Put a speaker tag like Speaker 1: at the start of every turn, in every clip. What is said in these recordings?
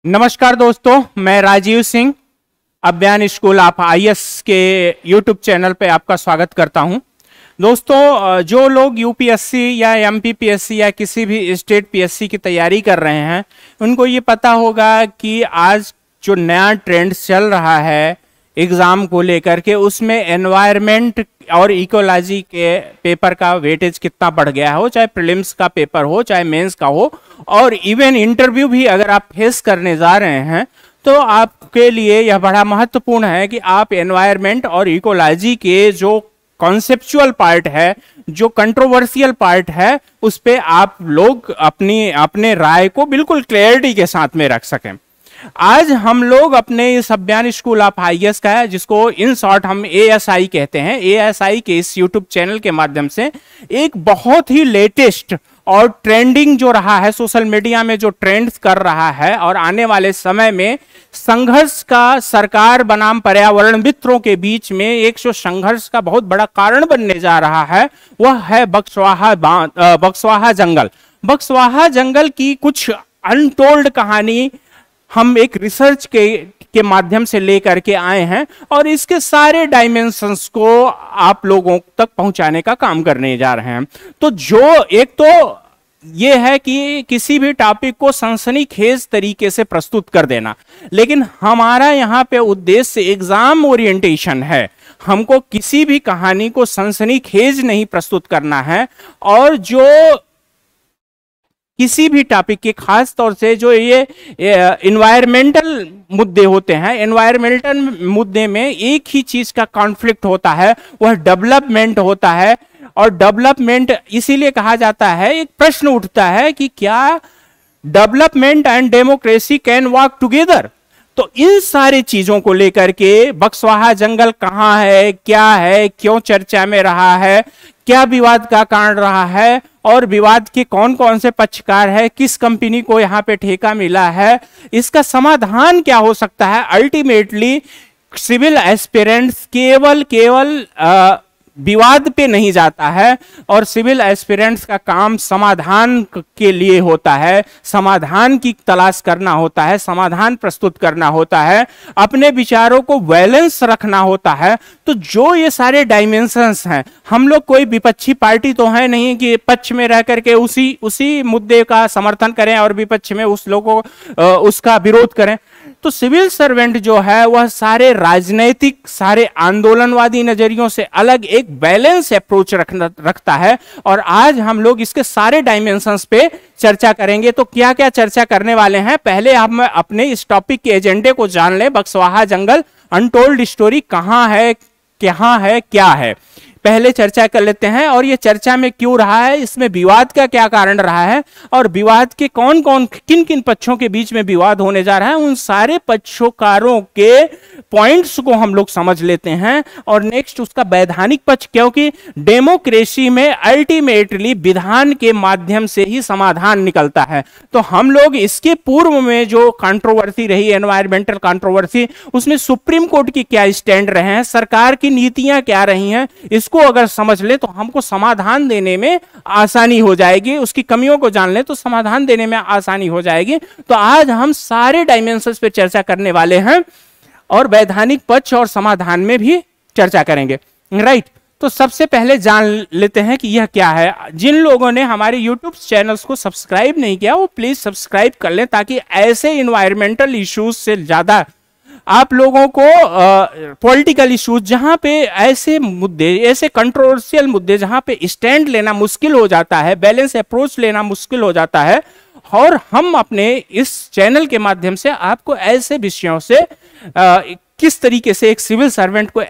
Speaker 1: नमस्कार दोस्तों, मैं राजीव सिंह अभियान स्कूल आप आईएएस के यूट्यूब चैनल पे आपका स्वागत करता हूं। दोस्तों, जो लोग यूपीएससी या एमपीपीएससी या किसी भी स्टेट पीएससी की तैयारी कर रहे हैं, उनको ये पता होगा कि आज जो नया ट्रेंड चल रहा है एग्ज़ाम को लेकर के, उसमें एनवायरनमेंट और इकोलॉजी के पेपर का वेटेज कितना बढ़ गया हो, चाहे प्रीलिम्स का पेपर हो चाहे मेंस का हो, और इवन इंटरव्यू भी अगर आप फेस करने जा रहे हैं तो आपके लिए यह बड़ा महत्वपूर्ण है कि आप एनवायरनमेंट और इकोलॉजी के जो कॉन्सेप्चुअल पार्ट है, जो कंट्रोवर्शियल पार्ट है, उस पे आप लोग अपने राय को बिल्कुल क्लैरिटी के साथ में रख सकें। आज हम लोग अपने इस अभियान स्कूल ऑफ आईएएस का है, जिसको इन शॉर्ट हम एएसआई कहते हैं, एएसआई के इस यूट्यूब चैनल के माध्यम से एक बहुत ही लेटेस्ट और ट्रेंडिंग जो रहा है, सोशल मीडिया में जो ट्रेंड्स कर रहा है और आने वाले समय में संघर्ष का सरकार बनाम पर्यावरण मित्रों के बीच में एक जो संघर्ष का बहुत बड़ा कारण बनने जा रहा है, वह है बक्सवाहा जंगल। बक्सवाहा जंगल की कुछ अनटोल्ड कहानी हम एक रिसर्च के माध्यम से लेकर के आए हैं और इसके सारे डायमेंशंस को आप लोगों तक पहुंचाने का काम करने जा रहे हैं। तो जो एक तो ये है कि किसी भी टॉपिक को सनसनीखेज तरीके से प्रस्तुत कर देना, लेकिन हमारा यहाँ पे उद्देश्य एग्जाम ओरिएंटेशन है। हमको किसी भी कहानी को सनसनीखेज नहीं प्रस्तुत करना है, और जो किसी भी टॉपिक के, खास तौर से जो ये एनवायरमेंटल मुद्दे होते हैं, एनवायरमेंटल मुद्दे में एक ही चीज का कॉन्फ्लिक्ट होता है, वह डेवलपमेंट होता है। और डेवलपमेंट इसीलिए कहा जाता है, एक प्रश्न उठता है कि क्या development and democracy can walk together. तो इन सारी चीजों को लेकर के बक्सवाहा जंगल कहाँ है, क्या है, क्यों चर्चा में रहा है, क्या विवाद का कारण रहा है, और विवाद के कौन कौन से पक्षकार है, किस कंपनी को यहाँ पे ठेका मिला है, इसका समाधान क्या हो सकता है। अल्टीमेटली सिविल एस्पिरेंट्स केवल विवाद पे नहीं जाता है, और सिविल एस्पिरेंट्स का काम समाधान के लिए होता है, समाधान की तलाश करना होता है, समाधान प्रस्तुत करना होता है, अपने विचारों को बैलेंस रखना होता है। तो जो ये सारे डायमेंशंस हैं, हम लोग कोई विपक्षी पार्टी तो है नहीं कि पक्ष में रह करके उसी मुद्दे का समर्थन करें और विपक्ष में उस लोगों उसका विरोध करें। तो सिविल सर्वेंट जो है वह सारे राजनीतिक, सारे आंदोलनवादी नजरियों से अलग एक बैलेंस अप्रोच रखता है, और आज हम लोग इसके सारे डायमेंशंस पे चर्चा करेंगे। तो क्या क्या चर्चा करने वाले हैं, पहले हम अपने इस टॉपिक के एजेंडे को जान लें। बक्सवाहा जंगल अनटोल्ड स्टोरी कहाँ है, क्या है, पहले चर्चा कर लेते हैं। और ये चर्चा में क्यों रहा है, इसमें विवाद का क्या कारण रहा है, और विवाद के किन किन पक्षों के बीच में विवाद होने जा रहा है, उन सारे पक्षकारों के पॉइंट्स को हम लोग समझ लेते हैं। और नेक्स्ट उसका वैधानिक पक्ष, क्योंकि डेमोक्रेसी में अल्टीमेटली विधान के माध्यम से ही समाधान निकलता है। तो हम लोग इसके पूर्व में जो कंट्रोवर्सी रही, एनवायरमेंटल कंट्रोवर्सी, उसमें सुप्रीम कोर्ट की क्या स्टैंड रहे हैं, सरकार की नीतियां क्या रही हैं, इसको अगर समझ ले तो हमको समाधान देने में आसानी हो जाएगी। उसकी कमियों को जान ले तो समाधान देने में आसानी हो जाएगी। तो आज हम सारे डायमेंशंस पे चर्चा करने वाले हैं, और वैधानिक पक्ष और समाधान में भी चर्चा करेंगे, राइट। तो सबसे पहले जान लेते हैं कि यह क्या है। जिन लोगों ने हमारे यूट्यूब चैनल्स को सब्सक्राइब नहीं किया, वो प्लीज सब्सक्राइब कर लें, ताकि ऐसे इन्वायरमेंटल इश्यूज से ज्यादा आप लोगों को पॉलिटिकल इश्यूज, जहां पे ऐसे मुद्दे, ऐसे कंट्रोवर्शियल मुद्दे जहां पे स्टैंड लेना मुश्किल हो जाता है, बैलेंस अप्रोच लेना मुश्किल हो जाता है, और हम अपने इस चैनल के माध्यम से आपको ऐसे विषयों से किस तरीके से एक सिविल सर्वेंट को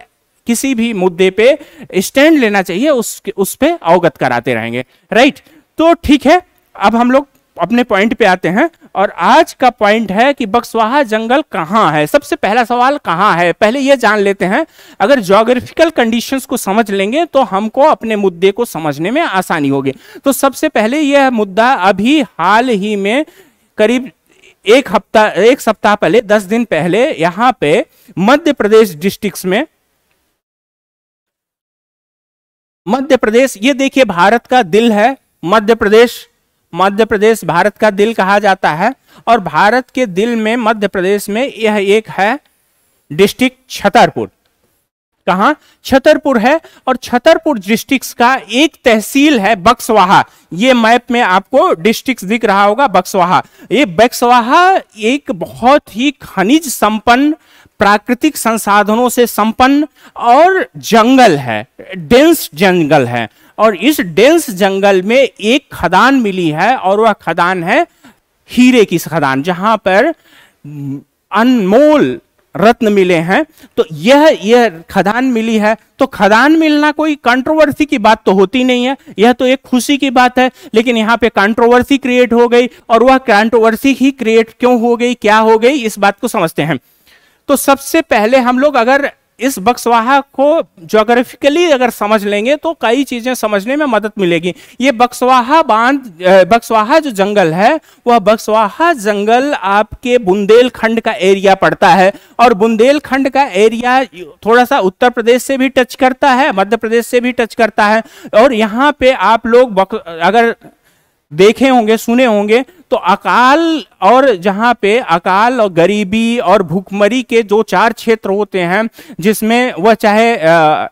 Speaker 1: किसी भी मुद्दे पे स्टैंड लेना चाहिए उस पे अवगत कराते रहेंगे, राइट। तो ठीक है, अब हम लोग अपने पॉइंट पे आते हैं, और आज का पॉइंट है कि बक्सवाहा जंगल कहाँ है। सबसे पहला सवाल कहाँ है, पहले यह जान लेते हैं। अगर ज्योग्राफिकल कंडीशंस को समझ लेंगे तो हमको अपने मुद्दे को समझने में आसानी होगी। तो सबसे पहले यह मुद्दा अभी हाल ही में करीब एक सप्ताह पहले, 10 दिन पहले, यहाँ पे मध्य प्रदेश डिस्ट्रिक्ट्स में, मध्य प्रदेश, ये देखिए भारत का दिल है मध्य प्रदेश। मध्य प्रदेश भारत का दिल कहा जाता है, और भारत के दिल में मध्य प्रदेश में यह एक है डिस्ट्रिक्ट छतरपुर। कहां? छतरपुर है। और छतरपुर डिस्ट्रिक्ट का एक तहसील है बक्सवाहा। ये मैप में आपको डिस्ट्रिक्ट दिख रहा होगा बक्सवाहा। ये बक्सवाहा एक बहुत ही खनिज संपन्न, प्राकृतिक संसाधनों से संपन्न और जंगल है, डेंस जंगल है। और इस डेंस जंगल में एक खदान मिली है और वह खदान है हीरे की खदान, जहां पर अनमोल रत्न मिले हैं। तो यह खदान मिली है। तो खदान मिलना कोई कंट्रोवर्सी की बात तो होती नहीं है, यह तो एक खुशी की बात है। लेकिन यहाँ पे कंट्रोवर्सी क्रिएट हो गई, और वह कंट्रोवर्सी ही क्रिएट क्यों हो गई, क्या हो गई, इस बात को समझते हैं। तो सबसे पहले हम लोग अगर इस बक्सवाहा को ज्योग्राफिकली अगर समझ लेंगे तो कई चीजें समझने में मदद मिलेगी। ये बक्सवाहा बांध, बक्सवाहा जो जंगल है, वह बक्सवाहा जंगल आपके बुंदेलखंड का एरिया पड़ता है। और बुंदेलखंड का एरिया थोड़ा सा उत्तर प्रदेश से भी टच करता है, मध्य प्रदेश से भी टच करता है। और यहाँ पे आप लोग अगर देखे होंगे, सुने होंगे, तो अकाल, और जहां पे अकाल और गरीबी और भूखमरी के जो 4 क्षेत्र होते हैं, जिसमें वह चाहे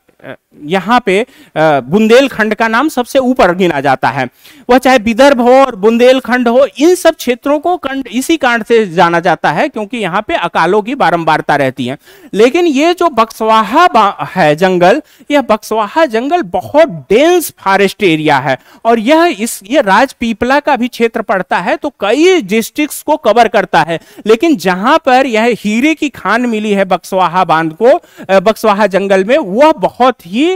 Speaker 1: यहाँ पे बुंदेलखंड का नाम सबसे ऊपर गिना जाता है, वह चाहे विदर्भ हो और बुंदेलखंड हो, इन सब क्षेत्रों को इसी कारण से जाना जाता है क्योंकि यहाँ पे अकालों की बारंबारता रहती है। लेकिन ये जो बक्सवाहा है जंगल, यह बक्सवाहा जंगल बहुत डेंस फॉरेस्ट एरिया है और ये राजपीपला का भी क्षेत्र पड़ता है, तो कई डिस्ट्रिक्ट्स को कवर करता है। लेकिन जहां पर यह हीरे की खान मिली है बक्सवाहा बांध को, बक्सवाहा जंगल में, वह बहुत ही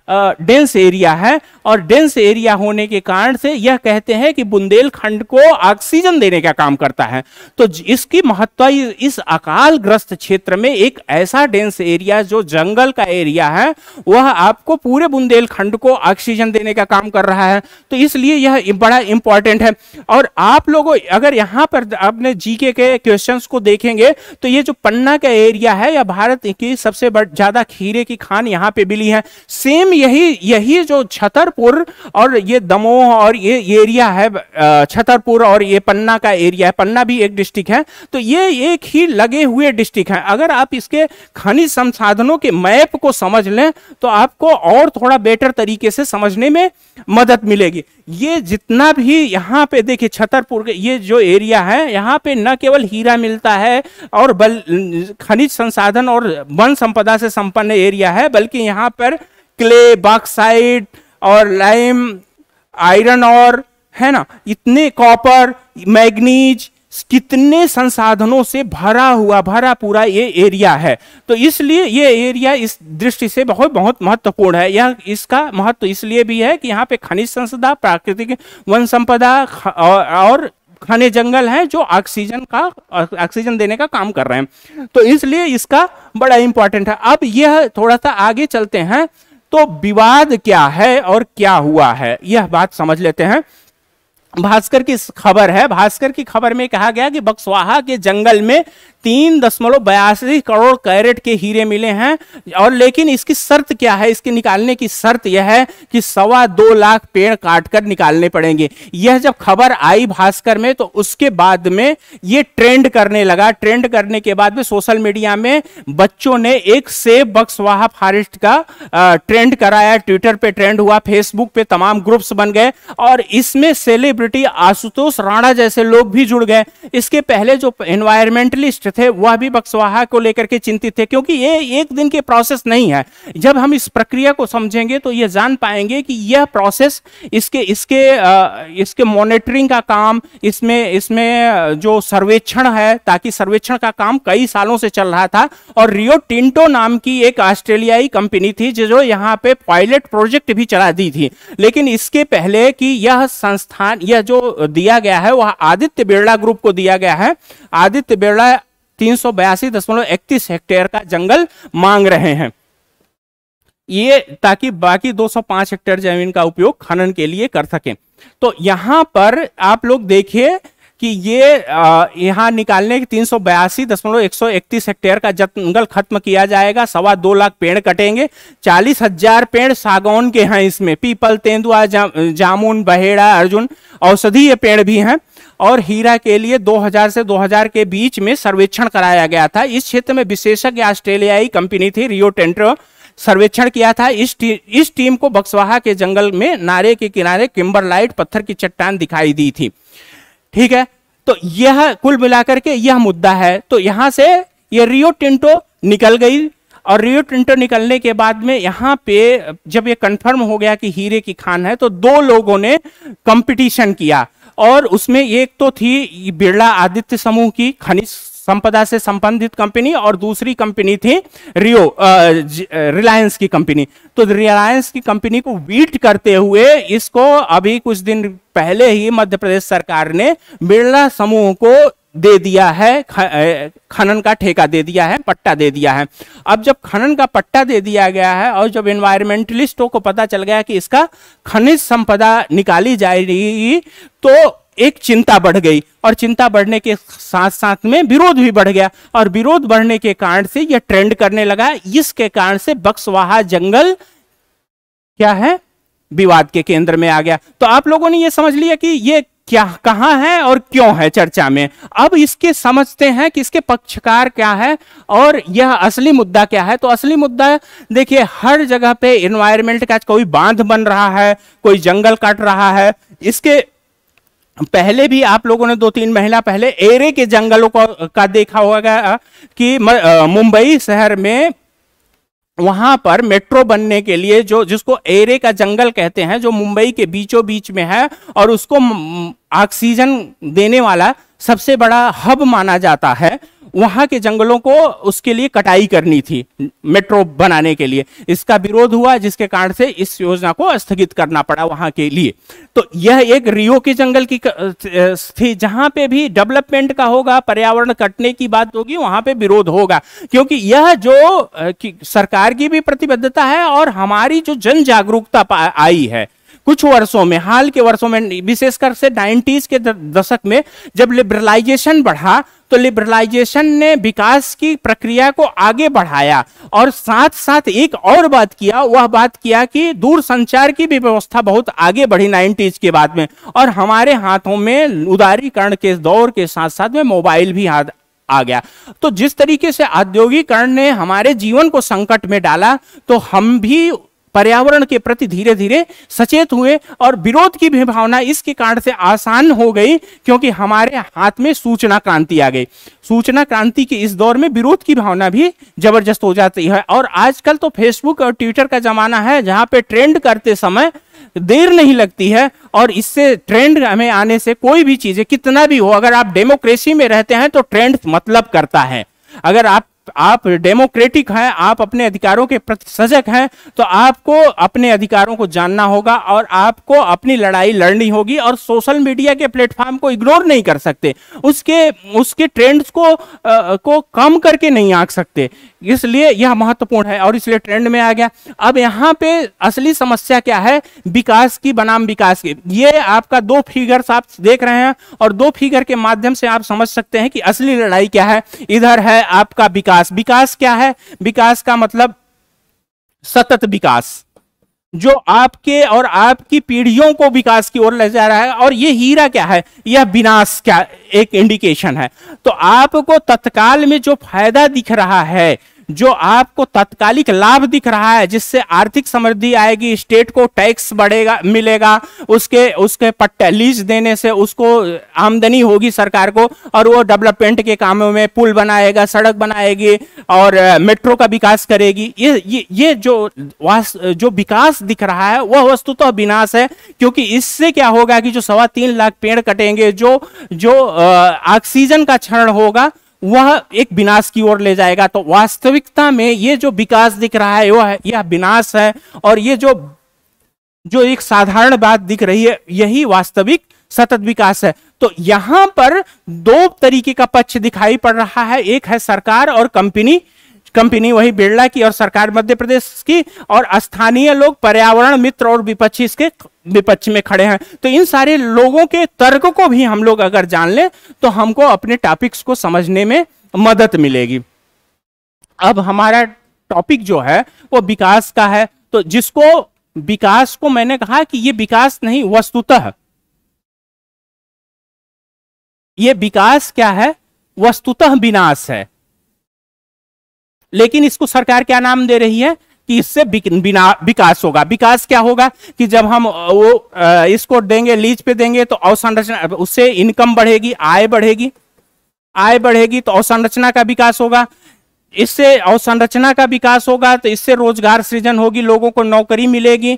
Speaker 1: डेंस एरिया है। और डेंस एरिया होने के कारण से यह कहते हैं कि बुंदेलखंड को ऑक्सीजन देने का काम करता है। तो इसकी महत्ता इस अकाल ग्रस्त क्षेत्र में एक ऐसा डेंस एरिया जो जंगल का एरिया है, वह आपको पूरे बुंदेलखंड को ऑक्सीजन देने का काम कर रहा है। तो इसलिए यह बड़ा इंपॉर्टेंट है। और आप लोगों अगर यहां पर अपने जीके के क्वेश्चंस को देखेंगे तो ये जो पन्ना का एरिया है, यह भारत की सबसे ज्यादा हीरे की खान यहां पे मिली है। सेम यही जो छतरपुर और ये दमोह और ये एरिया है, छतरपुर और ये पन्ना का एरिया है, पन्ना भी एक डिस्ट्रिक्ट है, तो ये एक ही लगे हुए डिस्ट्रिक्ट है। अगर आप इसके खनिज संसाधनों के मैप को समझ लें तो आपको और थोड़ा बेटर तरीके से समझने में मदद मिलेगी। ये जितना भी यहाँ पे देखिए छतरपुर ये जो एरिया है, यहाँ पे न केवल हीरा मिलता है और खनिज संसाधन और वन संपदा से संपन्न एरिया है, बल्कि यहाँ पर क्ले, बॉक्साइट और लाइम, आयरन और है ना, इतने कॉपर, मैग्नीज, कितने संसाधनों से भरा पूरा ये एरिया है। तो इसलिए ये एरिया इस दृष्टि से बहुत महत्वपूर्ण है। यह इसका महत्व इसलिए भी है कि यहाँ पे खनिज संपदा, प्राकृतिक वन संपदा और घने जंगल हैं जो ऑक्सीजन देने का काम कर रहे हैं। तो इसलिए इसका बड़ा इंपॉर्टेंट है। अब यह थोड़ा सा आगे चलते हैं तो विवाद क्या है और क्या हुआ है, यह बात समझ लेते हैं। भास्कर की खबर है, भास्कर की खबर में कहा गया कि बक्सवाहा के जंगल में 3.82 करोड़ कैरेट के हीरे मिले हैं। और लेकिन इसकी शर्त क्या है, इसके निकालने की शर्त यह है कि 2.25 लाख पेड़ काटकर निकालने पड़ेंगे। यह जब खबर आई भास्कर में तो उसके बाद में ये ट्रेंड करने लगा। ट्रेंड करने के बाद में सोशल मीडिया में बच्चों ने एक सेव बक्सवाहा फॉरेस्ट का ट्रेंड कराया, ट्विटर पे ट्रेंड हुआ, फेसबुक पे तमाम ग्रुप्स बन गए और इसमें सेलिब्रिटी आशुतोष राणा जैसे लोग भी जुड़ गए। इसके पहले जो एनवायरमेंटलिस्ट थे वह भी बक्सवाहा को लेकर के चिंतित थे, क्योंकि ये एक दिन के प्रोसेस नहीं है। जब हम इस प्रक्रिया को समझेंगे तो ये जान पाएंगे कि यह प्रोसेस, इसके मॉनिटरिंग का काम, इसमें जो सर्वेक्षण है, ताकि सर्वेक्षण का काम कई सालों से चल रहा था। और रियो टिंटो नाम की एक ऑस्ट्रेलियाई कंपनी थी जो यहाँ पे पायलट प्रोजेक्ट भी चला दी थी। लेकिन इसके पहले कि यह संस्थान, यह जो दिया गया है वह आदित्य बिरला ग्रुप को दिया गया है। आदित्य बिरला 382.31 हेक्टेयर का जंगल मांग रहे हैं, ये ताकि बाकी 205 हेक्टेयर जमीन का उपयोग खनन के लिए कर सकें। तो यहां पर आप लोग देखिए कि ये यहाँ निकालने के 382.131 हेक्टेयर का जंगल खत्म किया जाएगा, 2.25 लाख पेड़ कटेंगे, 40,000 पेड़ सागौन के हैं, इसमें पीपल, तेंदुआ, जामुन, बहेड़ा, अर्जुन, औषधीय पेड़ भी हैं। और हीरा के लिए 2000 से 2000 के बीच में सर्वेक्षण कराया गया था। इस क्षेत्र में विशेषज्ञ ऑस्ट्रेलियाई कंपनी थी रियो टिंटो सर्वेक्षण किया था। इस टीम को बक्सवाहा के जंगल में नारे के किनारे किम्बरलाइट पत्थर की चट्टान दिखाई दी थी। ठीक है, तो यह कुल मिलाकर के यह मुद्दा है। तो यहां से ये रियो टिंटो निकल गई, और रियो टिंटो निकलने के बाद में यहाँ पे जब ये कंफर्म हो गया कि हीरे की खान है, तो 2 लोगों ने कंपटीशन किया, और उसमें एक तो थी बिरला आदित्य समूह की खनिज संपदा से संबंधित कंपनी, और दूसरी कंपनी थी रिलायंस की कंपनी। तो रिलायंस की कंपनी को बीट करते हुए इसको अभी कुछ दिन पहले ही मध्य प्रदेश सरकार ने बिरला समूह को दे दिया है, खनन का ठेका दे दिया है, पट्टा दे दिया है। अब जब खनन का पट्टा दे दिया गया है और जब एनवायरमेंटलिस्टों को पता चल गया कि इसका खनिज संपदा निकाली जाएगी, तो एक चिंता बढ़ गई, और चिंता बढ़ने के साथ साथ में विरोध भी बढ़ गया, और विरोध बढ़ने के कारण से यह ट्रेंड करने लगा। इसके कारण से बक्सवाहा जंगल क्या है, विवाद के केंद्र में आ गया। तो आप लोगों ने यह समझ लिया कि ये क्या, कहां है और क्यों है चर्चा में। अब इसके समझते हैं कि इसके पक्षकार क्या है और यह असली मुद्दा क्या है। तो असली मुद्दा देखिए, हर जगह पे एनवायरमेंट का कोई बांध बन रहा है, कोई जंगल काट रहा है। इसके पहले भी आप लोगों ने 2-3 महीना पहले एरे के जंगलों का देखा होगा कि मुंबई शहर में वहां पर मेट्रो बनने के लिए जिसको एरे का जंगल कहते हैं, जो मुंबई के बीचों बीच में है और उसको ऑक्सीजन देने वाला सबसे बड़ा हब माना जाता है, वहां के जंगलों को उसके लिए कटाई करनी थी मेट्रो बनाने के लिए। इसका विरोध हुआ, जिसके कारण से इस योजना को स्थगित करना पड़ा वहां के लिए। तो यह एक रियो के जंगल की थी, जहां पे भी डेवलपमेंट का होगा, पर्यावरण कटने की बात होगी, वहां पे विरोध होगा, क्योंकि यह जो सरकार की भी प्रतिबद्धता है और हमारी जो जन जागरूकता आई है कुछ वर्षों में, हाल के वर्षों में, विशेषकर से 90s के दशक में जब लिबरलाइजेशन बढ़ा, तो लिबरलाइजेशन ने विकास की प्रक्रिया को आगे बढ़ाया, और साथ साथ एक और बात किया, वह बात किया कि दूर संचार की भी व्यवस्था बहुत आगे बढ़ी 90s के बाद में, और हमारे हाथों में उदारीकरण के दौर के साथ साथ में मोबाइल भी आ गया। तो जिस तरीके से औद्योगिकरण ने हमारे जीवन को संकट में डाला, तो हम भी पर्यावरण के प्रति धीरे धीरे सचेत हुए, और विरोध की भी भावना इसके कारण से आसान हो गई, क्योंकि हमारे हाथ में सूचना क्रांति आ गई। सूचना क्रांति के इस दौर में विरोध की भावना भी जबरदस्त हो जाती है। और आजकल तो फेसबुक और ट्विटर का जमाना है, जहां पे ट्रेंड करते समय देर नहीं लगती है, और इससे ट्रेंड हमें आने से कोई भी चीजें कितना भी हो, अगर आप डेमोक्रेसी में रहते हैं तो ट्रेंड मतलब करता है। अगर आप डेमोक्रेटिक हैं, आप अपने अधिकारों के प्रति सजग हैं, तो आपको अपने अधिकारों को जानना होगा और आपको अपनी लड़ाई लड़नी होगी, और सोशल मीडिया के प्लेटफॉर्म को इग्नोर नहीं कर सकते, उसके ट्रेंड्स को कम करके नहीं आंक सकते। इसलिए यह महत्वपूर्ण है, और इसलिए ट्रेंड में आ गया। अब यहाँ पे असली समस्या क्या है, विकास की बनाम विकास की। ये आपका 2 फिगर्स आप देख रहे हैं, और 2 फिगर के माध्यम से आप समझ सकते हैं कि असली लड़ाई क्या है। इधर है आपका विकास। विकास क्या है? विकास का मतलब सतत विकास, जो आपके और आपकी पीढ़ियों को विकास की ओर ले जा रहा है। और ये हीरा क्या है? यह विनाश क्या एक इंडिकेशन है। तो आपको तत्काल में जो फायदा दिख रहा है, जो आपको तात्कालिक लाभ दिख रहा है, जिससे आर्थिक समृद्धि आएगी, स्टेट को टैक्स बढ़ेगा, मिलेगा, उसके पट्टे लीज देने से उसको आमदनी होगी सरकार को, और वो डेवलपमेंट के कामों में पुल बनाएगा, सड़क बनाएगी और मेट्रो का विकास करेगी। ये जो विकास दिख रहा है वह वस्तुतः विनाश है, क्योंकि इससे क्या होगा कि जो 3.25 लाख पेड़ कटेंगे, जो ऑक्सीजन का क्षरण होगा, वह एक विनाश की ओर ले जाएगा। तो वास्तविकता में ये जो विकास दिख रहा है यह विनाश है, और ये जो एक साधारण बात दिख रही है, यही वास्तविक सतत विकास है। तो यहां पर 2 तरीके का पक्ष दिखाई पड़ रहा है, एक है सरकार और कंपनी कंपनी वही बिरला की और सरकार मध्य प्रदेश की, और स्थानीय लोग पर्यावरण मित्र और विपक्षी इसके विपक्ष में खड़े हैं। तो इन सारे लोगों के तर्क को भी हम लोग अगर जान लें तो हमको अपने टॉपिक्स को समझने में मदद मिलेगी। अब हमारा टॉपिक जो है वो विकास का है, तो जिसको विकास को मैंने कहा कि ये विकास नहीं, वस्तुतः ये विकास क्या है, वस्तुतः विनाश है। लेकिन इसको सरकार क्या नाम दे रही है कि इससे विकास होगा। विकास क्या होगा कि जब हम वो इसको देंगे, लीज पे देंगे तो अवसंरचना, उससे इनकम बढ़ेगी, आय बढ़ेगी, आय बढ़ेगी तो अवसंरचना का विकास होगा, इससे अवसंरचना का विकास होगा तो इससे रोजगार सृजन होगी, लोगों को नौकरी मिलेगी,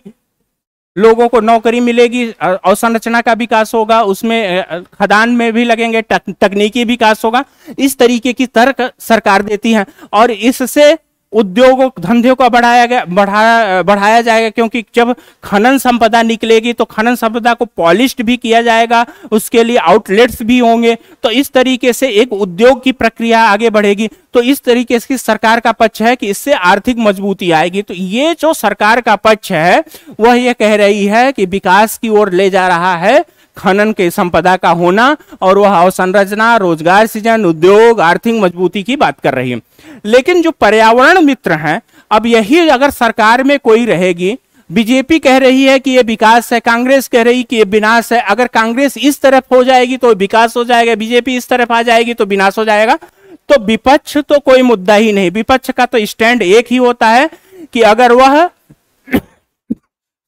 Speaker 1: लोगों को नौकरी मिलेगी, अवसंरचना का विकास होगा, उसमें खदान में भी लगेंगे, तकनीकी विकास होगा। इस तरीके की तर्क सरकार देती है और इससे उद्योगों धंधे को बढ़ाया जाएगा, क्योंकि जब खनन संपदा निकलेगी तो खनन संपदा को पॉलिश्ड भी किया जाएगा, उसके लिए आउटलेट्स भी होंगे, तो इस तरीके से एक उद्योग की प्रक्रिया आगे बढ़ेगी। तो इस तरीके से सरकार का पक्ष है कि इससे आर्थिक मजबूती आएगी। तो ये जो सरकार का पक्ष है वह ये कह रही है कि विकास की ओर ले जा रहा है खनन के संपदा का होना, और वह अवसंरचना, रोजगार सृजन, उद्योग, आर्थिक मजबूती की बात कर रही है। लेकिन जो पर्यावरण मित्र हैं, अब यही अगर सरकार में कोई रहेगी, बीजेपी कह रही है कि यह विकास है, कांग्रेस कह रही कि यह विनाश है। अगर कांग्रेस इस तरफ हो जाएगी तो विकास हो जाएगा, बीजेपी इस तरफ आ जाएगी तो विनाश हो जाएगा। तो विपक्ष तो कोई मुद्दा ही नहीं, विपक्ष का तो स्टैंड एक ही होता है कि अगर वह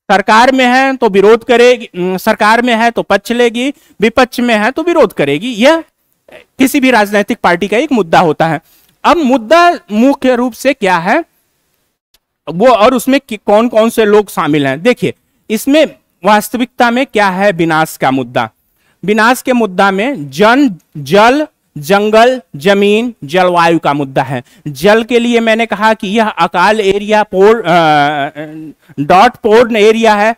Speaker 1: सरकार में है तो विरोध करेगी, सरकार में है तो पक्ष लेगी, विपक्ष में है तो विरोध करेगी। यह किसी भी राजनीतिक पार्टी का एक मुद्दा होता है। अब मुद्दा मुख्य रूप से क्या है वो, और उसमें कौन कौन से लोग शामिल हैं। देखिए, इसमें वास्तविकता में क्या है विनाश का मुद्दा। विनाश के मुद्दा में जल, जंगल, जमीन, जलवायु का मुद्दा है। जल के लिए मैंने कहा कि यह अकाल एरिया, डॉट पोर्न एरिया है।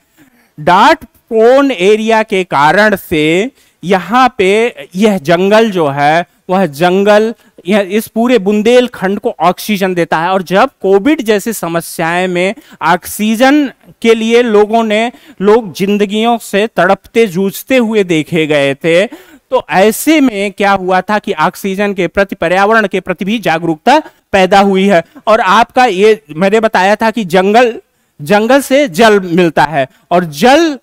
Speaker 1: डॉट पोर्न एरिया के कारण से यहाँ पे यह जंगल जो है वह जंगल यह इस पूरे बुंदेलखंड को ऑक्सीजन देता है। और जब कोविड जैसी समस्याएं में ऑक्सीजन के लिए लोग जिंदगियों से तड़पते जूझते हुए देखे गए थे, तो ऐसे में क्या हुआ था कि ऑक्सीजन के प्रति, पर्यावरण के प्रति भी जागरूकता पैदा हुई है। और आपका ये मैंने बताया था कि जंगल से जल मिलता है, और जल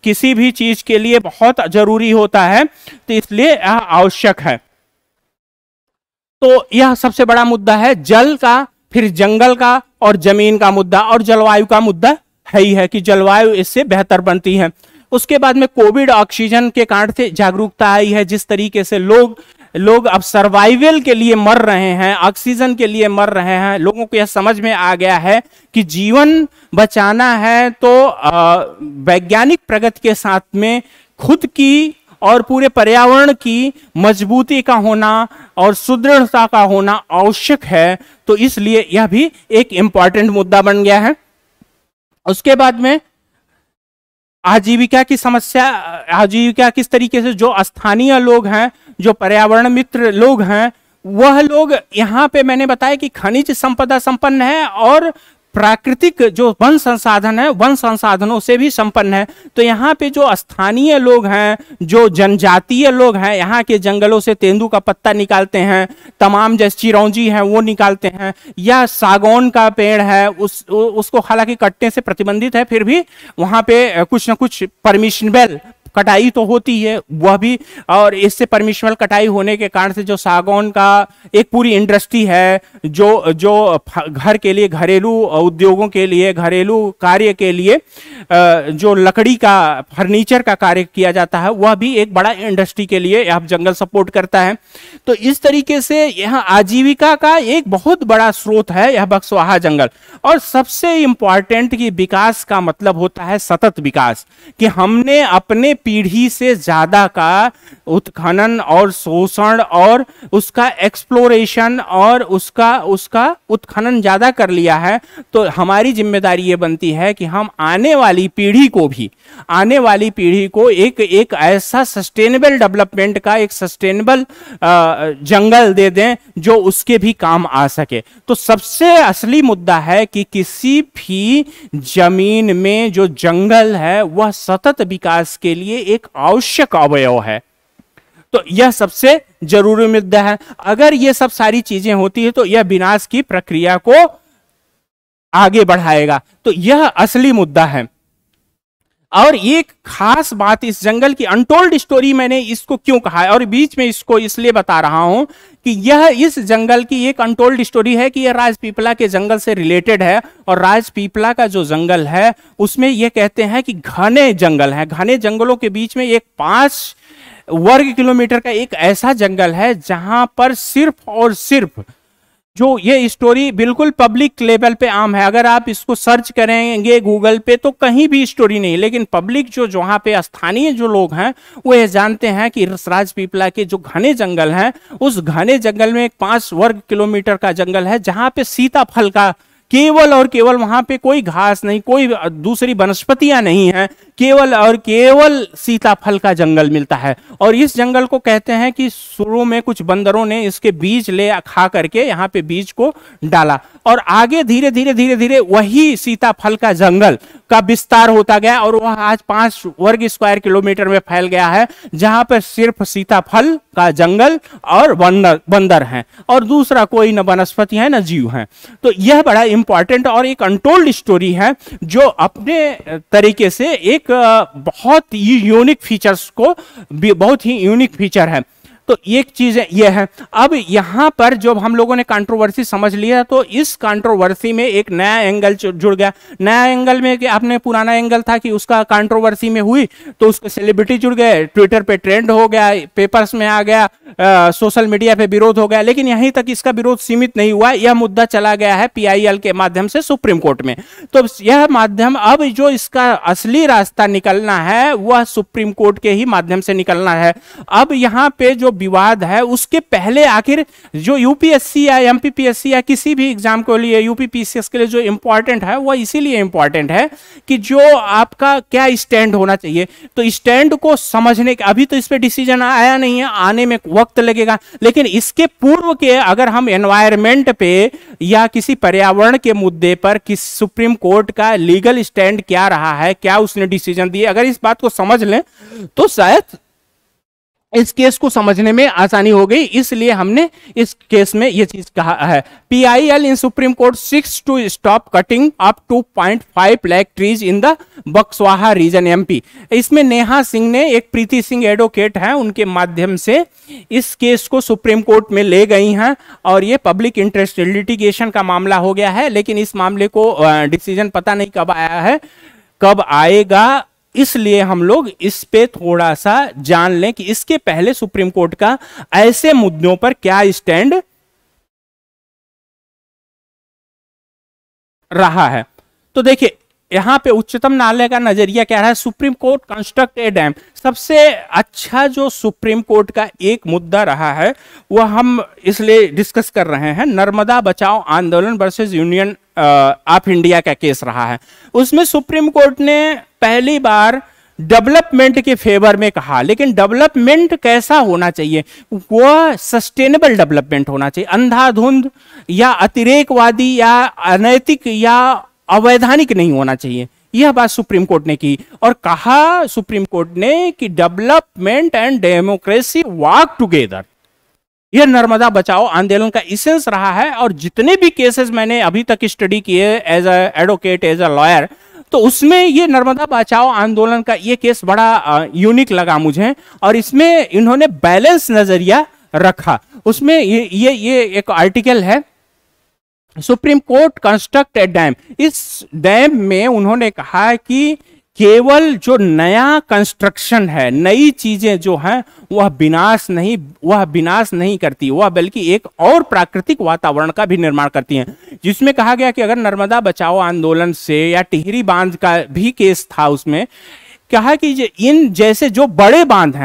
Speaker 1: किसी भी चीज के लिए बहुत जरूरी होता है, तो इसलिए यह आवश्यक है। तो यह सबसे बड़ा मुद्दा है, जल का, फिर जंगल का और जमीन का मुद्दा, और जलवायु का मुद्दा है ही है कि जलवायु इससे बेहतर बनती है। उसके बाद में कोविड ऑक्सीजन के कारण से जागरूकता आई है। जिस तरीके से लोग अब सर्वाइवल के लिए मर रहे हैं, ऑक्सीजन के लिए मर रहे हैं, लोगों को यह समझ में आ गया है कि जीवन बचाना है तो वैज्ञानिक प्रगति के साथ में खुद की और पूरे पर्यावरण की मजबूती का होना और सुदृढ़ता का होना आवश्यक है। तो इसलिए यह भी एक इंपॉर्टेंट मुद्दा बन गया है। उसके बाद में आजीविका की समस्या, आजीविका किस तरीके से जो स्थानीय लोग हैं, जो पर्यावरण मित्र लोग हैं, वह लोग यहाँ पे मैंने बताया कि खनिज संपदा संपन्न है और प्राकृतिक जो वन संसाधन है, वन संसाधनों से भी संपन्न है। तो यहाँ पे जो स्थानीय लोग हैं, जो जनजातीय लोग हैं, यहाँ के जंगलों से तेंदू का पत्ता निकालते हैं, तमाम जैसे चिरौंजी है वो निकालते हैं, या सागौन का पेड़ है उसको हालांकि कटने से प्रतिबंधित है, फिर भी वहाँ पे कुछ ना कुछ परमिशनेबल कटाई तो होती है वह भी, और इससे परमिशनल कटाई होने के कारण से जो सागौन का एक पूरी इंडस्ट्री है, जो घर के लिए, घरेलू उद्योगों के लिए, घरेलू कार्य के लिए जो लकड़ी का, फर्नीचर का कार्य किया जाता है, वह भी एक बड़ा इंडस्ट्री के लिए यह जंगल सपोर्ट करता है। तो इस तरीके से यह आजीविका का एक बहुत बड़ा स्रोत है यह बक्सवाहा जंगल। और सबसे इंपॉर्टेंट कि विकास का मतलब होता है सतत विकास, कि हमने अपने पीढ़ी से ज्यादा का उत्खनन और शोषण और उसका एक्सप्लोरेशन और उसका उत्खनन ज्यादा कर लिया है, तो हमारी जिम्मेदारी ये बनती है कि हम आने वाली पीढ़ी को एक ऐसा सस्टेनेबल डेवलपमेंट का एक सस्टेनेबल जंगल दे दें जो उसके भी काम आ सके। तो सबसे असली मुद्दा है कि किसी भी जमीन में जो जंगल है वह सतत विकास के लिए एक आवश्यक अवयव है। तो यह सबसे जरूरी मुद्दा है। अगर ये सब सारी चीजें होती है तो यह विनाश की प्रक्रिया को आगे बढ़ाएगा। तो यह असली मुद्दा है। और एक खास बात इस जंगल की अनटोल्ड स्टोरी, मैंने इसको क्यों कहा है और बीच में इसको इसलिए बता रहा हूं कि यह इस जंगल की एक अनटोल्ड स्टोरी है कि यह राजपीपला के जंगल से रिलेटेड है। और राजपीपला का जो जंगल है उसमें यह कहते हैं कि घने जंगल है, घने जंगलों के बीच में एक 5 वर्ग किलोमीटर का एक ऐसा जंगल है जहां पर सिर्फ और सिर्फ, जो ये स्टोरी बिल्कुल पब्लिक लेवल पे आम है, अगर आप इसको सर्च करेंगे गूगल पे तो कहीं भी स्टोरी नहीं, लेकिन पब्लिक जो वहां पे स्थानीय जो लोग हैं वो ये जानते हैं कि राजपीपला के जो घने जंगल हैं, उस घने जंगल में एक 5 वर्ग किलोमीटर का जंगल है जहां पे सीताफल का केवल और केवल, वहां पे कोई घास नहीं, कोई दूसरी वनस्पतियां नहीं है, केवल और केवल सीताफल का जंगल मिलता है। और इस जंगल को कहते हैं कि शुरू में कुछ बंदरों ने इसके बीज ले खा करके यहाँ पे बीज को डाला और आगे धीरे धीरे धीरे धीरे वही सीताफल का जंगल का विस्तार होता गया और वह आज 5 वर्ग स्क्वायर किलोमीटर में फैल गया है, जहां पर सिर्फ सीताफल का जंगल और बंदर हैं और दूसरा कोई न वनस्पति है न जीव हैं। तो यह बड़ा इंपॉर्टेंट और एक अनटोल्ड स्टोरी है जो अपने तरीके से एक बहुत ही यूनिक फीचर्स को, बहुत ही यूनिक फीचर है। तो एक चीज ये है। अब यहां पर जब हम लोगों ने कंट्रोवर्सी समझ लिया तो इस कंट्रोवर्सी में एक नया एंगल जुड़ गया। नया एंगल में कि आपने पुराना एंगल था कि उसका कंट्रोवर्सी में हुई तो उसके सेलिब्रिटी जुड़ गए, ट्विटर पे ट्रेंड हो गया, पेपर्स में आ गया, सोशल मीडिया पे विरोध हो गया। लेकिन यहीं तक इसका विरोध सीमित नहीं हुआ, यह मुद्दा चला गया है PIL के माध्यम से सुप्रीम कोर्ट में। तो यह माध्यम, अब जो इसका असली रास्ता निकलना है वह सुप्रीम कोर्ट के ही माध्यम से निकलना है। अब यहाँ पे जो विवाद है उसके पहले आखिर जो यूपीएससी या एमपीपीएससी या किसी भी एग्जाम के लिए, यूपीपीसीएस के लिए जो इंपॉर्टेंट है वह इसीलिए इंपॉर्टेंट है कि जो आपका क्या स्टैंड होना चाहिए। तो स्टैंड को समझने के, अभी तो इस पे डिसीजन आया नहीं है, आने में वक्त लगेगा, लेकिन इसके पूर्व के अगर हम एनवायरमेंट पे या किसी पर्यावरण के मुद्दे पर किस सुप्रीम कोर्ट का लीगल स्टैंड क्या रहा है, क्या उसने डिसीजन दिए, अगर इस बात को समझ लें तो शायद इस केस को समझने में आसानी हो गई। इसलिए हमने इस केस में यह चीज कहा है, PIL in Supreme Court seeks to stop cutting up 2.5 lakh trees in the Buxwaha region MP। इसमें नेहा सिंह ने, एक प्रीति सिंह एडवोकेट हैं, उनके माध्यम से इस केस को सुप्रीम कोर्ट में ले गई हैं और ये पब्लिक इंटरेस्ट लिटिगेशन का मामला हो गया है। लेकिन इस मामले को डिसीजन पता नहीं कब आया है, कब आएगा, इसलिए हम लोग इस पे थोड़ा सा जान लें कि इसके पहले सुप्रीम कोर्ट का ऐसे मुद्दों पर क्या स्टैंड रहा है। तो देखिए यहां पे उच्चतम न्यायालय का नजरिया क्या रहा है, सुप्रीम कोर्ट कंस्ट्रक्ट ए डैम। सबसे अच्छा जो सुप्रीम कोर्ट का एक मुद्दा रहा है वह हम इसलिए डिस्कस कर रहे हैं, नर्मदा बचाओ आंदोलन वर्सेस यूनियन ऑफ इंडिया का केस रहा है। उसमें सुप्रीम कोर्ट ने पहली बार डेवलपमेंट के फेवर में कहा, लेकिन डेवलपमेंट कैसा होना चाहिए, वह सस्टेनेबल डेवलपमेंट होना चाहिए, अंधाधुंध या अतिरेकवादी या अनैतिक या अवैधानिक नहीं होना चाहिए। यह बात सुप्रीम कोर्ट ने की और कहा सुप्रीम कोर्ट ने कि development and democracy walk together. यह नर्मदा बचाओ आंदोलन का इसेंस रहा है। और जितने भी केसेस मैंने अभी तक स्टडी किए as a advocate, as a lawyer, तो उसमें ये नर्मदा बचाओ आंदोलन का ये केस बड़ा यूनिक लगा मुझे और इसमें इन्होंने बैलेंस नजरिया रखा। उसमें ये एक आर्टिकल है, सुप्रीम कोर्ट कंस्ट्रक्ट ए डैम। इस डैम में उन्होंने कहा कि केवल जो नया कंस्ट्रक्शन है, नई चीजें जो हैं वह विनाश नहीं करती, वह बल्कि एक और प्राकृतिक वातावरण का भी निर्माण करती हैं। जिसमें कहा गया कि अगर नर्मदा बचाओ आंदोलन से या टिहरी बांध का भी केस था, उसमें कहा कि इन जैसे जो बड़े बांध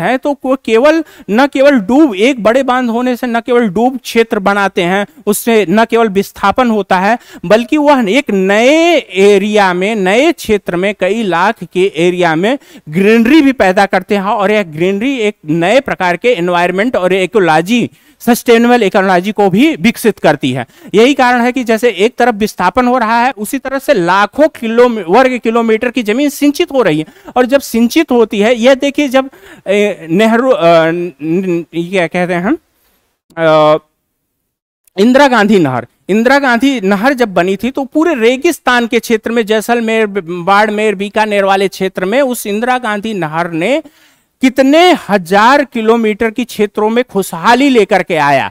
Speaker 1: हैं तो केवल न केवल डूब, एक बड़े बांध होने से न केवल डूब क्षेत्र बनाते हैं, उससे न केवल विस्थापन होता है, बल्कि वह एक नए एरिया में, नए क्षेत्र में, कई लाख के एरिया में ग्रीनरी भी पैदा करते हैं। और यह ग्रीनरी एक नए प्रकार के एनवायरमेंट और इकोलॉजी, सस्टेनेबल इकोलॉजी को भी विकसित करती है। यही कारण है कि जैसे एक तरफ विस्थापन हो रहा है, उसी तरह से लाखों वर्ग किलोमीटर की जमीन सिंचित हो रही है। और जब सिंचित होती है, यह देखिए जब नेहरू क्या कहते हैं, इंदिरा गांधी नहर जब बनी थी तो पूरे रेगिस्तान के क्षेत्र में, जैसलमेर, बाड़मेर, बीकानेर वाले क्षेत्र में उस इंदिरा गांधी नहर ने कितने हजार किलोमीटर की क्षेत्रों में खुशहाली लेकर के आया।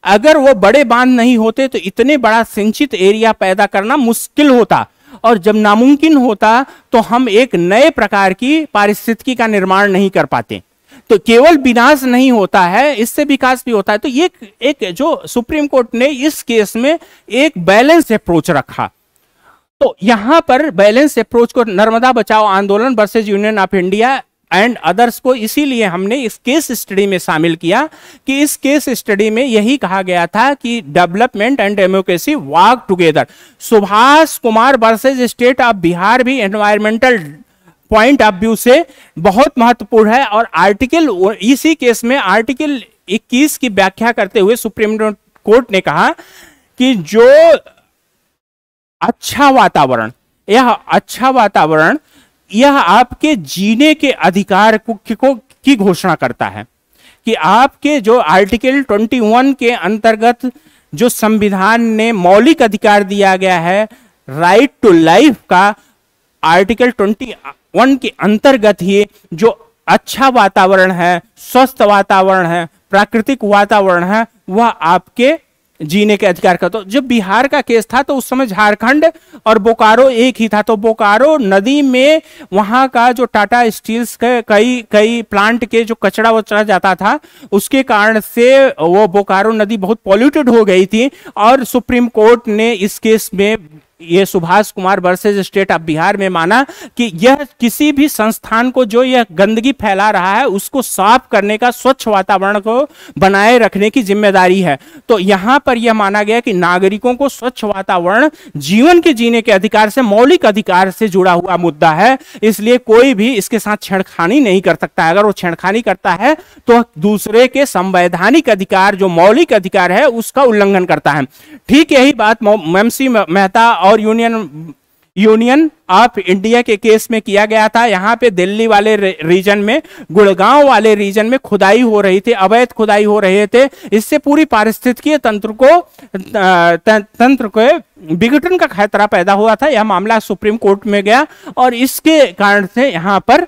Speaker 1: अगर वो बड़े बांध नहीं होते तो इतने बड़ा सिंचित एरिया पैदा करना मुश्किल होता, और जब नामुमकिन होता तो हम एक नए प्रकार की पारिस्थितिकी का निर्माण नहीं कर पाते। तो केवल विनाश नहीं होता है, इससे विकास भी होता है। तो ये एक जो सुप्रीम कोर्ट ने इस केस में एक बैलेंस अप्रोच रखा। तो यहां पर बैलेंस अप्रोच को नर्मदा बचाओ आंदोलन versus union of India and others को इसीलिए हमने इस केस स्टडी में शामिल किया कि इस केस स्टडी में यही कहा गया था कि development and democracy work together. Subhash Kumar versus state of Bihar भी एनवायरमेंटल पॉइंट ऑफ व्यू से बहुत महत्वपूर्ण है। और आर्टिकल, इसी केस में आर्टिकल 21 की व्याख्या करते हुए सुप्रीम कोर्ट ने कहा कि जो अच्छा वातावरण, यह आपके जीने के अधिकार की घोषणा करता है, कि आपके जो आर्टिकल 21 के अंतर्गत जो संविधान ने मौलिक अधिकार दिया गया है, राइट टू लाइफ का, आर्टिकल 21 के अंतर्गत ही जो अच्छा वातावरण है, स्वस्थ वातावरण है, प्राकृतिक वातावरण है, वह आपके जीने के अधिकार का। तो जब बिहार का केस था तो उस समय झारखंड और बोकारो एक ही था। तो बोकारो नदी में वहां का जो टाटा स्टील्स के कई प्लांट के जो कचरा वचरा जाता था, उसके कारण से वो बोकारो नदी बहुत पॉल्यूटेड हो गई थी। और सुप्रीम कोर्ट ने इस केस में ये Subhash Kumar versus state of Bihar में माना कि यह किसी भी संस्थान को जो यह गंदगी फैला रहा है उसको साफ करने का, स्वच्छ वातावरण को बनाए रखने की जिम्मेदारी है। तो यहां पर यह माना गया कि नागरिकों को स्वच्छ वातावरण जीवन के जीने के अधिकार से, मौलिक अधिकार से जुड़ा हुआ मुद्दा है, इसलिए कोई भी इसके साथ छेड़खानी नहीं कर सकता है। अगर वो छेड़खानी करता है तो दूसरे के संवैधानिक अधिकार, जो मौलिक अधिकार है, उसका उल्लंघन करता है। ठीक यही बात MC मेहता और यूनियन ऑफ इंडिया के केस में किया गया था। यहां पे दिल्ली वाले रीजन में, गुड़गांव वाले रीजन में खुदाई हो रही थी, अवैध खुदाई हो रहे थे। इससे पूरी पारिस्थितिकीय तंत्र को विघटन का खतरा पैदा हुआ था। यह मामला सुप्रीम कोर्ट में गया और इसके कारण से यहां पर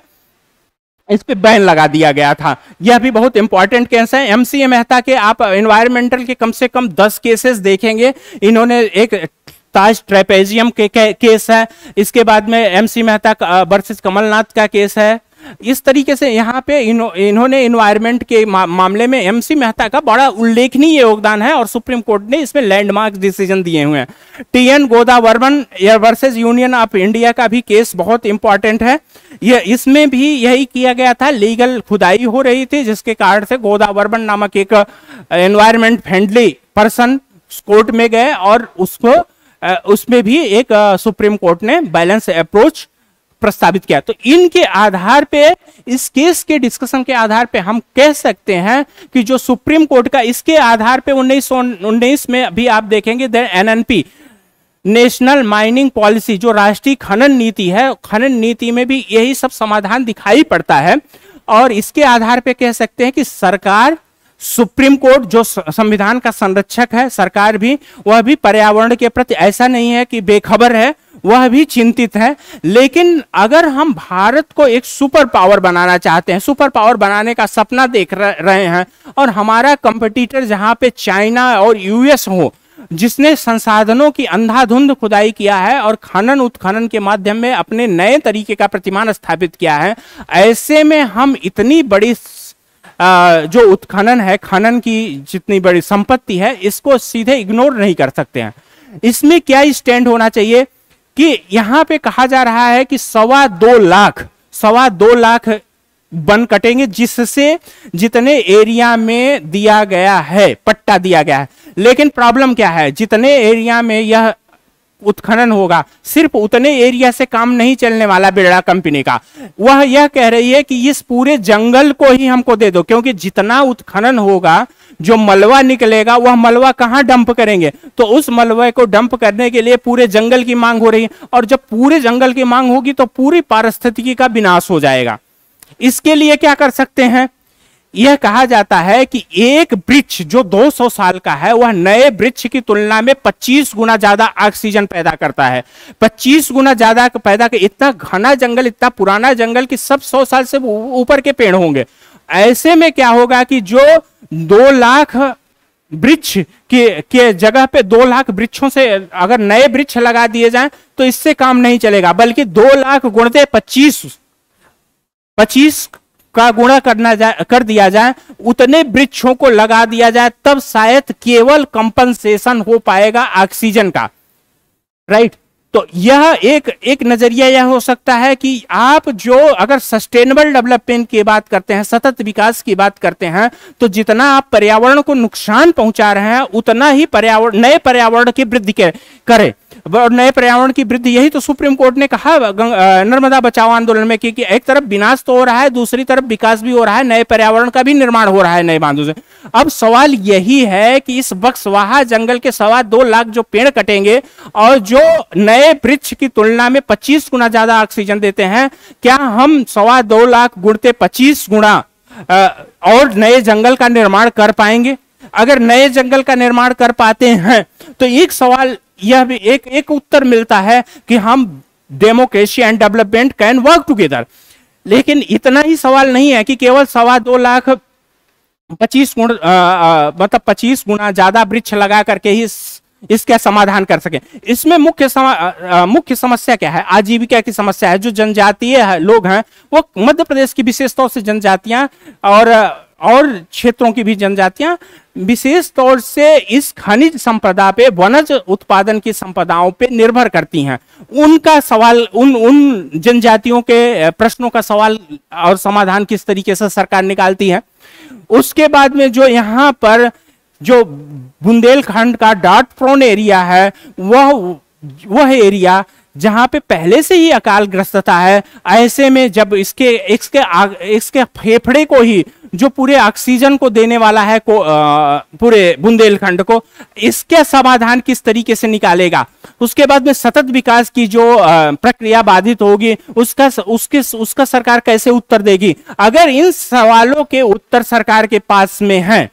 Speaker 1: इस पे बैन लगा दिया गया था। यह भी बहुत इंपॉर्टेंट केस है। MCA मेहता के आप एनवायरमेंटल के कम से कम 10 केसेस देखेंगे। इन्होंने एक ताज ट्रेपेजियम के केस है, इसके बाद में MC मेहता वर्सेस कमलनाथ का केस है। इस तरीके से यहाँ पे इन्होंने इन्वायरमेंट के मामले में MC मेहता का बड़ा उल्लेखनीय योगदान है और सुप्रीम कोर्ट ने इसमें लैंडमार्क डिसीजन दिए हुए हैं। TN Godavarman versus union of India का भी केस बहुत इंपॉर्टेंट है। इसमें भी यही किया गया था, लीगल खुदाई हो रही थी जिसके कारण से गोदावर्मन नामक एक एनवायरमेंट फ्रेंडली पर्सन कोर्ट में गए और उसमें भी एक सुप्रीम कोर्ट ने बैलेंस अप्रोच प्रस्तावित किया। तो इनके आधार पे, इस केस के डिस्कशन के आधार पे हम कह सकते हैं कि जो सुप्रीम कोर्ट का, इसके आधार पे 1919 में भी आप देखेंगे NNP, नेशनल माइनिंग पॉलिसी, जो राष्ट्रीय खनन नीति है, खनन नीति में भी यही सब समाधान दिखाई पड़ता है। और इसके आधार पे कह सकते हैं कि सरकार, सुप्रीम कोर्ट जो संविधान का संरक्षक है, सरकार भी, वह भी पर्यावरण के प्रति ऐसा नहीं है कि बेखबर है, वह भी चिंतित है। लेकिन अगर हम भारत को एक सुपर पावर बनाना चाहते हैं, सुपर पावर बनाने का सपना देख रहे हैं, और हमारा कंपटीटर जहां पे चाइना और US हो, जिसने संसाधनों की अंधाधुंध खुदाई किया है और खनन उत्खनन के माध्यम में अपने नए तरीके का प्रतिमान स्थापित किया है, ऐसे में हम इतनी बड़ी जो उत्खनन है, खनन की जितनी बड़ी संपत्ति है, इसको सीधे इग्नोर नहीं कर सकते हैं। इसमें क्या स्टैंड होना चाहिए? कि यहां पे कहा जा रहा है कि 2.25 लाख वन कटेंगे, जिससे जितने एरिया में दिया गया है, पट्टा दिया गया है। लेकिन प्रॉब्लम क्या है, जितने एरिया में यह उत्खनन होगा सिर्फ उतने एरिया से काम नहीं चलने वाला बिरला कंपनी का। वह यह कह रही है कि इस पूरे जंगल को ही हमको दे दो, क्योंकि जितना उत्खनन होगा जो मलबा निकलेगा वह मलबा कहां डंप करेंगे, तो उस मलबे को डंप करने के लिए पूरे जंगल की मांग हो रही है, और जब पूरे जंगल की मांग होगी तो पूरी पारिस्थितिकी का विनाश हो जाएगा। इसके लिए क्या कर सकते हैं, यह कहा जाता है कि एक वृक्ष जो 200 साल का है वह नए वृक्ष की तुलना में 25 गुना ज्यादा ऑक्सीजन पैदा करता है, 25 गुना ज्यादा पैदा कर। इतना घना जंगल, इतना पुराना जंगल कि सब 100 साल से ऊपर के पेड़ होंगे। ऐसे में क्या होगा कि जो 2 लाख वृक्ष के जगह पे 2 लाख वृक्षों से अगर नए वृक्ष लगा दिए जाएं तो इससे काम नहीं चलेगा, बल्कि 2 लाख गुणते 25 का गुणा कर दिया जाए, उतने वृक्षों को लगा दिया जाए, तब शायद केवल कंपनसेशन हो पाएगा ऑक्सीजन का, राइट। तो यह एक नजरिया यह हो सकता है कि आप जो अगर सस्टेनेबल डेवलपमेंट की बात करते हैं, सतत विकास की बात करते हैं, तो जितना आप पर्यावरण को नुकसान पहुंचा रहे हैं उतना ही नए पर्यावरण की वृद्धि करें। और नए पर्यावरण की वृद्धि, यही तो सुप्रीम कोर्ट ने कहा नर्मदा बचाओ आंदोलन में कि एक तरफ विनाश तो हो रहा है, दूसरी तरफ विकास भी हो रहा है, नए पर्यावरण का भी निर्माण हो रहा है नए बांधों से। अब सवाल यही है कि इस बक्सवाहा जंगल के 2.25 लाख जो पेड़ कटेंगे और जो नए वृक्ष की तुलना में 25 गुना ज्यादा ऑक्सीजन देते हैं, क्या हम 2.25 लाख गुणते 25 गुना और नए जंगल का निर्माण कर पाएंगे? अगर नए जंगल का निर्माण कर पाते हैं तो एक सवाल यह भी एक उत्तर मिलता है कि हम democracy and development can work together. लेकिन इतना ही सवाल नहीं है कि केवल 2.25 लाख 25 गुना ज्यादा वृक्ष लगा करके ही इसका समाधान कर सके। इसमें मुख्य समस्या क्या है? आजीविका की समस्या है। जो जनजातीय लोग हैं वो मध्य प्रदेश की विशेष तौर से जनजातियां और क्षेत्रों की भी जनजातियां विशेष तौर से इस खनिज संपदा पे, वनज उत्पादन की संपदाओं पे निर्भर करती हैं। उनका सवाल, उन जनजातियों के प्रश्नों का सवाल और समाधान किस तरीके से सरकार निकालती है। उसके बाद में जो यहाँ पर जो बुंदेलखंड का ड्राउट प्रोन एरिया है, वह एरिया जहां पे पहले से ही अकाल ग्रस्तता है, ऐसे में जब इसके फेफड़े को ही जो पूरे ऑक्सीजन को देने वाला है पूरे बुंदेलखंड को, इसके समाधान किस तरीके से निकालेगा? उसके बाद में सतत विकास की जो प्रक्रिया बाधित होगी उसका सरकार कैसे उत्तर देगी? अगर इन सवालों के उत्तर सरकार के पास में है,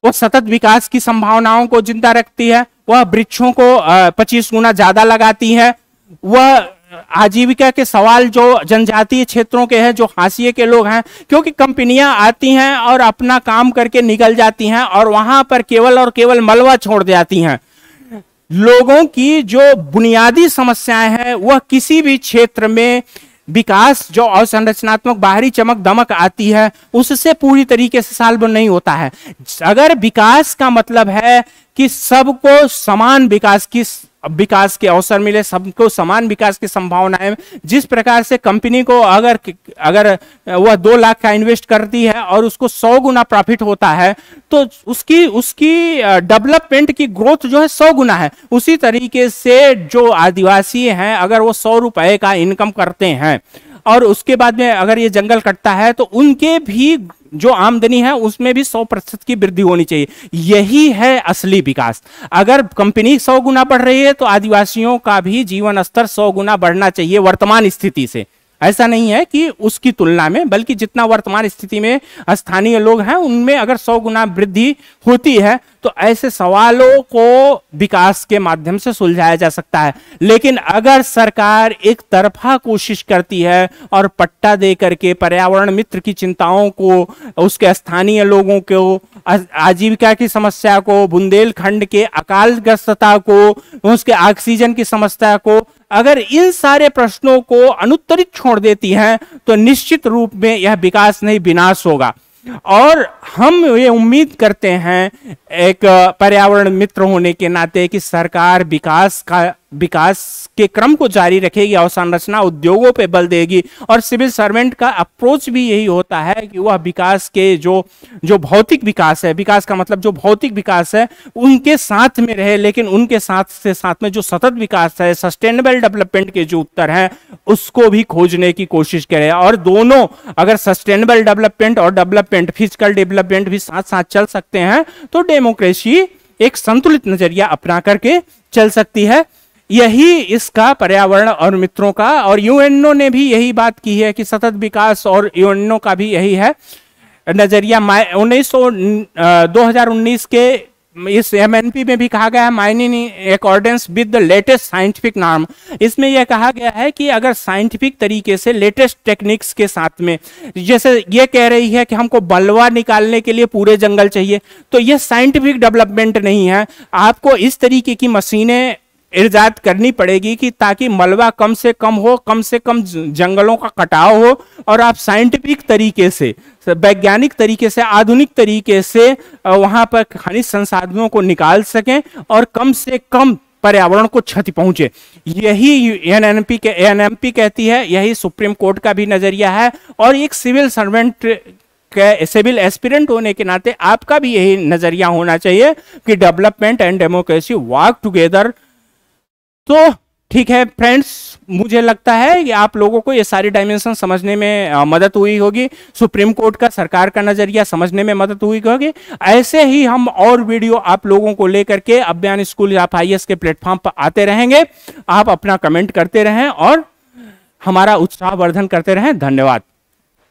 Speaker 1: वो सतत विकास की संभावनाओं को जिंदा रखती है, वह वृक्षों को 25 गुना ज्यादा लगाती है, वह आजीविका के सवाल जो जनजातीय क्षेत्रों के हैं, जो हाशिए के लोग हैं, क्योंकि कंपनियां आती हैं और अपना काम करके निकल जाती हैं और वहां पर केवल और केवल मलबा छोड़ जाती हैं। लोगों की जो बुनियादी समस्याएं हैं वह किसी भी क्षेत्र में विकास जो अवसंरचनात्मक बाहरी चमक दमक आती है उससे पूरी तरीके से साल्व नहीं होता है। अगर विकास का मतलब है कि सबको समान विकास के अवसर मिले, सबको समान विकास की संभावनाएं, जिस प्रकार से कंपनी को अगर वह 2 लाख का इन्वेस्ट करती है और उसको 100 गुना प्रॉफिट होता है तो उसकी डेवलपमेंट की ग्रोथ जो है 100 गुना है। उसी तरीके से जो आदिवासी हैं अगर वो 100 रुपए का इनकम करते हैं और उसके बाद में अगर ये जंगल कटता है तो उनके भी जो आमदनी है उसमें भी 100% की वृद्धि होनी चाहिए। यही है असली विकास। अगर कंपनी 100 गुना बढ़ रही है तो आदिवासियों का भी जीवन स्तर 100 गुना बढ़ना चाहिए वर्तमान स्थिति से। ऐसा नहीं है कि उसकी तुलना में, बल्कि जितना वर्तमान स्थिति में स्थानीय लोग हैं उनमें अगर 100 गुना वृद्धि होती है तो ऐसे सवालों को विकास के माध्यम से सुलझाया जा सकता है। लेकिन अगर सरकार एक तरफा कोशिश करती है और पट्टा दे करके पर्यावरण मित्र की चिंताओं को, उसके स्थानीय लोगों को, आजीविका की समस्या को, बुंदेलखंड के अकालग्रस्तता को, उसके ऑक्सीजन की समस्या को, अगर इन सारे प्रश्नों को अनुत्तरित छोड़ देती है तो निश्चित रूप में यह विकास नहीं विनाश होगा। और हम ये उम्मीद करते हैं एक पर्यावरण मित्र होने के नाते कि सरकार विकास का विकास के क्रम को जारी रखेगी, अवसंरचना उद्योगों पे बल देगी। और सिविल सर्वेंट का अप्रोच भी यही होता है कि वह विकास के जो भौतिक विकास है, विकास का मतलब जो भौतिक विकास है उनके साथ में रहे, लेकिन उनके साथ में जो सतत विकास है, सस्टेनेबल डेवलपमेंट के जो उत्तर हैं उसको भी खोजने की कोशिश करे। और दोनों, अगर सस्टेनेबल डेवलपमेंट और डेवलपमेंट, फिजिकल डेवलपमेंट भी साथ साथ चल सकते हैं तो डेमोक्रेसी एक संतुलित नजरिया अपना करके चल सकती है। यही इसका पर्यावरण और मित्रों का, और यूएनओ ने भी यही बात की है कि सतत विकास, और यूएनओ का भी यही है नजरिया। 2019 के इस एमएनपी में भी कहा गया है, mining in accordance with the latest scientific norm. इसमें यह कहा गया है कि अगर साइंटिफिक तरीके से लेटेस्ट टेक्निक्स के साथ में, जैसे ये कह रही है कि हमको मलबा निकालने के लिए पूरे जंगल चाहिए, तो यह साइंटिफिक डेवलपमेंट नहीं है। आपको इस तरीके की मशीनें इजाद करनी पड़ेगी कि ताकि मलबा कम से कम हो, कम से कम जंगलों का कटाव हो, और आप साइंटिफिक तरीके से, वैज्ञानिक तरीके से, आधुनिक तरीके से वहां पर खनिज संसाधनों को निकाल सकें और कम से कम पर्यावरण को क्षति पहुंचे। यही एनएमपी कहती है, यही सुप्रीम कोर्ट का भी नजरिया है। और एक सिविल सर्वेंट, सिविल एस्पिरेंट होने के नाते आपका भी यही नजरिया होना चाहिए कि development and democracy work together. तो ठीक है फ्रेंड्स, मुझे लगता है कि आप लोगों को ये सारी डायमेंशन समझने में मदद हुई होगी, सुप्रीम कोर्ट का, सरकार का नजरिया समझने में मदद हुई होगी। ऐसे ही हम और वीडियो आप लोगों को लेकर के अभियान स्कूल या IAS के प्लेटफॉर्म पर आते रहेंगे। आप अपना कमेंट करते रहें और हमारा उत्साह वर्धन करते रहें। धन्यवाद।